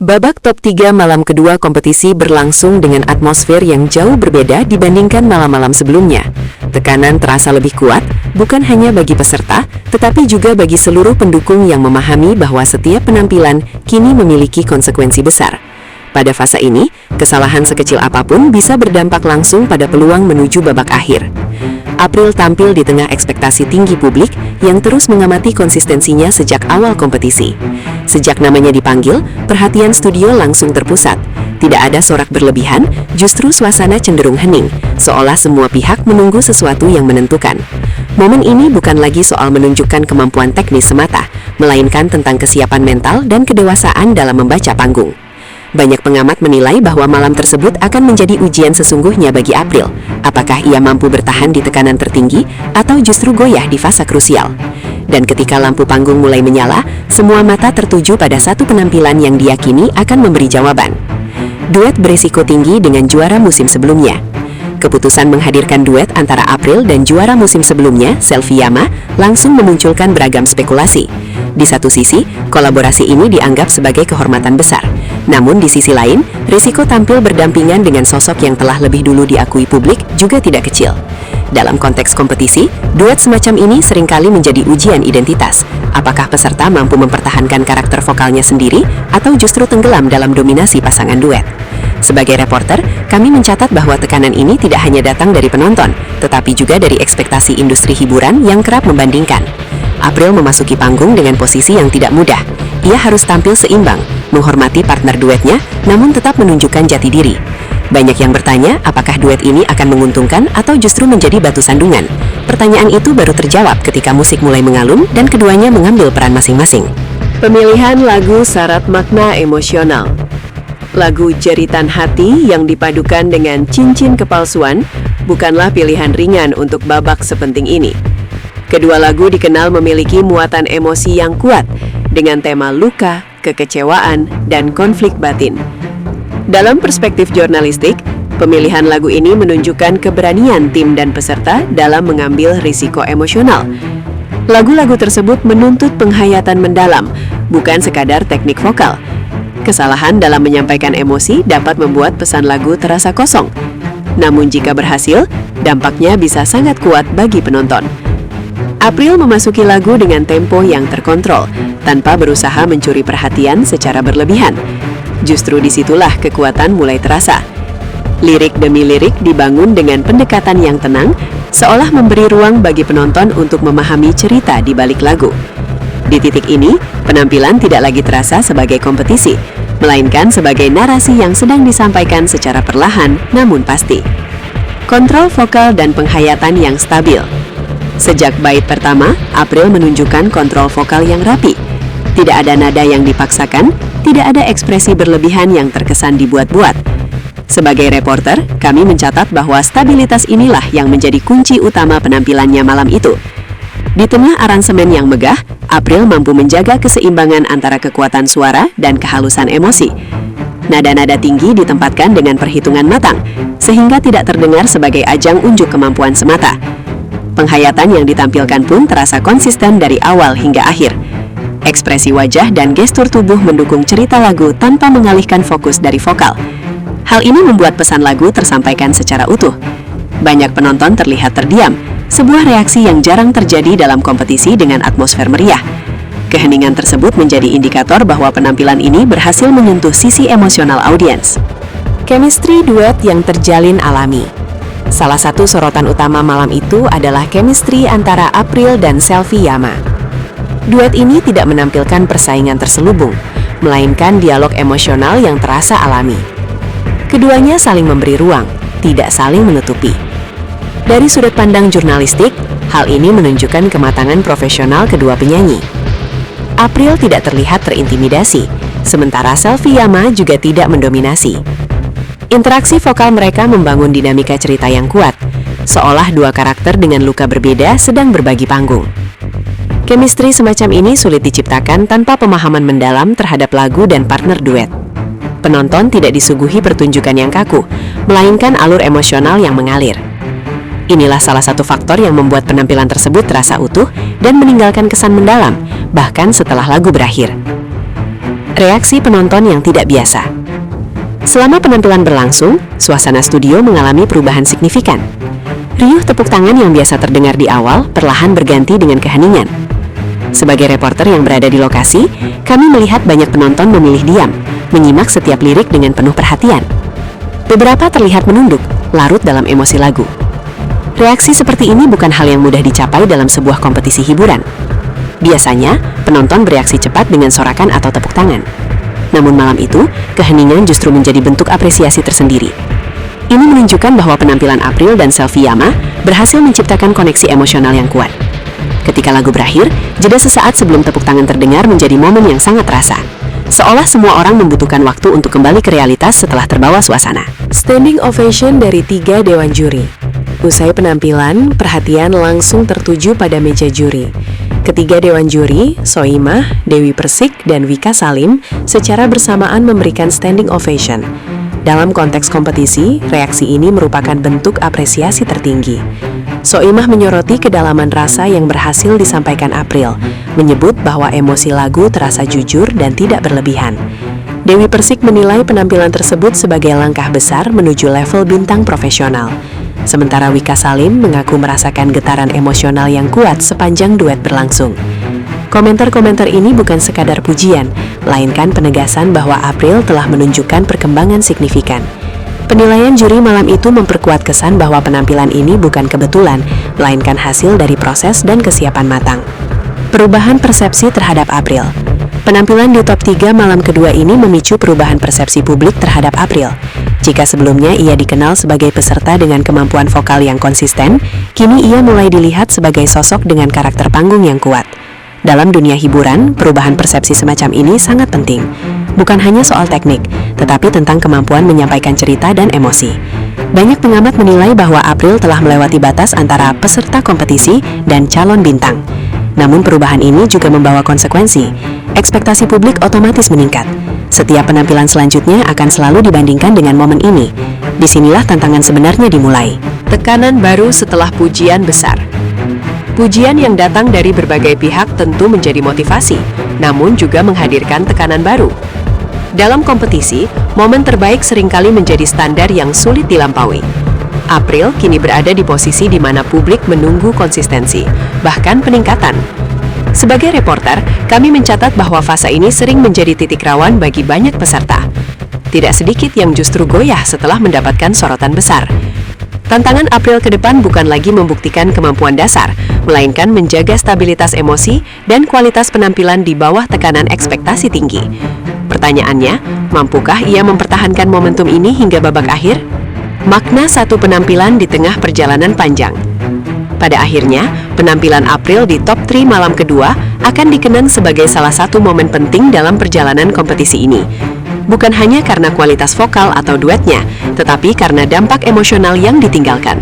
Babak top 3 malam kedua kompetisi berlangsung dengan atmosfer yang jauh berbeda dibandingkan malam-malam sebelumnya. Tekanan terasa lebih kuat, bukan hanya bagi peserta, tetapi juga bagi seluruh pendukung yang memahami bahwa setiap penampilan kini memiliki konsekuensi besar. Pada fase ini, kesalahan sekecil apapun bisa berdampak langsung pada peluang menuju babak akhir. April tampil di tengah ekspektasi tinggi publik yang terus mengamati konsistensinya sejak awal kompetisi. Sejak namanya dipanggil, perhatian studio langsung terpusat. Tidak ada sorak berlebihan, justru suasana cenderung hening, seolah semua pihak menunggu sesuatu yang menentukan. Momen ini bukan lagi soal menunjukkan kemampuan teknis semata, melainkan tentang kesiapan mental dan kedewasaan dalam membaca panggung. Banyak pengamat menilai bahwa malam tersebut akan menjadi ujian sesungguhnya bagi April. Apakah ia mampu bertahan di tekanan tertinggi atau justru goyah di fase krusial? Dan ketika lampu panggung mulai menyala, semua mata tertuju pada satu penampilan yang diyakini akan memberi jawaban. Duet berisiko tinggi dengan juara musim sebelumnya. Keputusan menghadirkan duet antara April dan juara musim sebelumnya, Selvi-Yama, langsung memunculkan beragam spekulasi. Di satu sisi, kolaborasi ini dianggap sebagai kehormatan besar. Namun di sisi lain, risiko tampil berdampingan dengan sosok yang telah lebih dulu diakui publik juga tidak kecil. Dalam konteks kompetisi, duet semacam ini seringkali menjadi ujian identitas. Apakah peserta mampu mempertahankan karakter vokalnya sendiri atau justru tenggelam dalam dominasi pasangan duet? Sebagai reporter, kami mencatat bahwa tekanan ini tidak hanya datang dari penonton, tetapi juga dari ekspektasi industri hiburan yang kerap membandingkan. April memasuki panggung dengan posisi yang tidak mudah. Ia harus tampil seimbang, menghormati partner duetnya, namun tetap menunjukkan jati diri. Banyak yang bertanya apakah duet ini akan menguntungkan atau justru menjadi batu sandungan. Pertanyaan itu baru terjawab ketika musik mulai mengalun dan keduanya mengambil peran masing-masing. Pemilihan lagu syarat makna emosional. Lagu Jeritan Hati yang dipadukan dengan Cincin Kepalsuan bukanlah pilihan ringan untuk babak sepenting ini. Kedua lagu dikenal memiliki muatan emosi yang kuat dengan tema luka, kekecewaan, dan konflik batin. Dalam perspektif jurnalistik, pemilihan lagu ini menunjukkan keberanian tim dan peserta dalam mengambil risiko emosional. Lagu-lagu tersebut menuntut penghayatan mendalam, bukan sekadar teknik vokal. Kesalahan dalam menyampaikan emosi dapat membuat pesan lagu terasa kosong. Namun jika berhasil, dampaknya bisa sangat kuat bagi penonton. April memasuki lagu dengan tempo yang terkontrol, tanpa berusaha mencuri perhatian secara berlebihan. Justru disitulah kekuatan mulai terasa. Lirik demi lirik dibangun dengan pendekatan yang tenang, seolah memberi ruang bagi penonton untuk memahami cerita di balik lagu. Di titik ini, penampilan tidak lagi terasa sebagai kompetisi, melainkan sebagai narasi yang sedang disampaikan secara perlahan namun pasti. Kontrol vokal dan penghayatan yang stabil. Sejak bait pertama, April menunjukkan kontrol vokal yang rapi. Tidak ada nada yang dipaksakan, tidak ada ekspresi berlebihan yang terkesan dibuat-buat. Sebagai reporter, kami mencatat bahwa stabilitas inilah yang menjadi kunci utama penampilannya malam itu. Di tengah aransemen yang megah, April mampu menjaga keseimbangan antara kekuatan suara dan kehalusan emosi. Nada-nada tinggi ditempatkan dengan perhitungan matang, sehingga tidak terdengar sebagai ajang unjuk kemampuan semata. Penghayatan yang ditampilkan pun terasa konsisten dari awal hingga akhir. Ekspresi wajah dan gestur tubuh mendukung cerita lagu tanpa mengalihkan fokus dari vokal. Hal ini membuat pesan lagu tersampaikan secara utuh. Banyak penonton terlihat terdiam, sebuah reaksi yang jarang terjadi dalam kompetisi dengan atmosfer meriah. Keheningan tersebut menjadi indikator bahwa penampilan ini berhasil menyentuh sisi emosional audiens. Chemistry duet yang terjalin alami. Salah satu sorotan utama malam itu adalah chemistry antara April dan Selvi-Yama. Duet ini tidak menampilkan persaingan terselubung, melainkan dialog emosional yang terasa alami. Keduanya saling memberi ruang, tidak saling menutupi. Dari sudut pandang jurnalistik, hal ini menunjukkan kematangan profesional kedua penyanyi. April tidak terlihat terintimidasi, sementara Selvi-Yama juga tidak mendominasi. Interaksi vokal mereka membangun dinamika cerita yang kuat, seolah dua karakter dengan luka berbeda sedang berbagi panggung. Chemistry semacam ini sulit diciptakan tanpa pemahaman mendalam terhadap lagu dan partner duet. Penonton tidak disuguhi pertunjukan yang kaku, melainkan alur emosional yang mengalir. Inilah salah satu faktor yang membuat penampilan tersebut terasa utuh dan meninggalkan kesan mendalam, bahkan setelah lagu berakhir. Reaksi penonton yang tidak biasa. Selama penampilan berlangsung, suasana studio mengalami perubahan signifikan. Riuh tepuk tangan yang biasa terdengar di awal perlahan berganti dengan keheningan. Sebagai reporter yang berada di lokasi, kami melihat banyak penonton memilih diam, menyimak setiap lirik dengan penuh perhatian. Beberapa terlihat menunduk, larut dalam emosi lagu. Reaksi seperti ini bukan hal yang mudah dicapai dalam sebuah kompetisi hiburan. Biasanya, penonton bereaksi cepat dengan sorakan atau tepuk tangan. Namun malam itu, keheningan justru menjadi bentuk apresiasi tersendiri. Ini menunjukkan bahwa penampilan April dan Selvi-Yama berhasil menciptakan koneksi emosional yang kuat. Ketika lagu berakhir, jeda sesaat sebelum tepuk tangan terdengar menjadi momen yang sangat terasa. Seolah semua orang membutuhkan waktu untuk kembali ke realitas setelah terbawa suasana. Standing ovation dari 3 dewan juri. Usai penampilan, perhatian langsung tertuju pada meja juri. Ketiga dewan juri, Soimah, Dewi Persik, dan Wika Salim, secara bersamaan memberikan standing ovation. Dalam konteks kompetisi, reaksi ini merupakan bentuk apresiasi tertinggi. Soimah menyoroti kedalaman rasa yang berhasil disampaikan April, menyebut bahwa emosi lagu terasa jujur dan tidak berlebihan. Dewi Persik menilai penampilan tersebut sebagai langkah besar menuju level bintang profesional. Sementara Wika Salim mengaku merasakan getaran emosional yang kuat sepanjang duet berlangsung. Komentar-komentar ini bukan sekadar pujian, melainkan penegasan bahwa April telah menunjukkan perkembangan signifikan. Penilaian juri malam itu memperkuat kesan bahwa penampilan ini bukan kebetulan, melainkan hasil dari proses dan kesiapan matang. Perubahan persepsi terhadap April. Penampilan di top 3 malam kedua ini memicu perubahan persepsi publik terhadap April. Jika sebelumnya ia dikenal sebagai peserta dengan kemampuan vokal yang konsisten, kini ia mulai dilihat sebagai sosok dengan karakter panggung yang kuat. Dalam dunia hiburan, perubahan persepsi semacam ini sangat penting. Bukan hanya soal teknik, tetapi tentang kemampuan menyampaikan cerita dan emosi. Banyak pengamat menilai bahwa April telah melewati batas antara peserta kompetisi dan calon bintang. Namun perubahan ini juga membawa konsekuensi. Ekspektasi publik otomatis meningkat. Setiap penampilan selanjutnya akan selalu dibandingkan dengan momen ini. Disinilah tantangan sebenarnya dimulai. Tekanan baru setelah pujian besar. Pujian yang datang dari berbagai pihak tentu menjadi motivasi, namun juga menghadirkan tekanan baru. Dalam kompetisi, momen terbaik seringkali menjadi standar yang sulit dilampaui. April kini berada di posisi di mana publik menunggu konsistensi, bahkan peningkatan. Sebagai reporter, kami mencatat bahwa fase ini sering menjadi titik rawan bagi banyak peserta. Tidak sedikit yang justru goyah setelah mendapatkan sorotan besar. Tantangan April ke depan bukan lagi membuktikan kemampuan dasar, melainkan menjaga stabilitas emosi dan kualitas penampilan di bawah tekanan ekspektasi tinggi. Pertanyaannya, mampukah ia mempertahankan momentum ini hingga babak akhir? Makna satu penampilan di tengah perjalanan panjang. Pada akhirnya, penampilan April di top 3 malam kedua akan dikenang sebagai salah satu momen penting dalam perjalanan kompetisi ini. Bukan hanya karena kualitas vokal atau duetnya, tetapi karena dampak emosional yang ditinggalkan.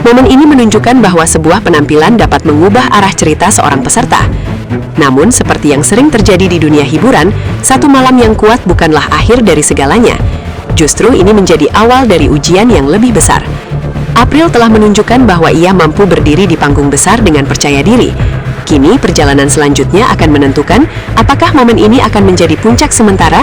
Momen ini menunjukkan bahwa sebuah penampilan dapat mengubah arah cerita seorang peserta. Namun, seperti yang sering terjadi di dunia hiburan, satu malam yang kuat bukanlah akhir dari segalanya. Justru ini menjadi awal dari ujian yang lebih besar. April telah menunjukkan bahwa ia mampu berdiri di panggung besar dengan percaya diri. Kini, perjalanan selanjutnya akan menentukan apakah momen ini akan menjadi puncak sementara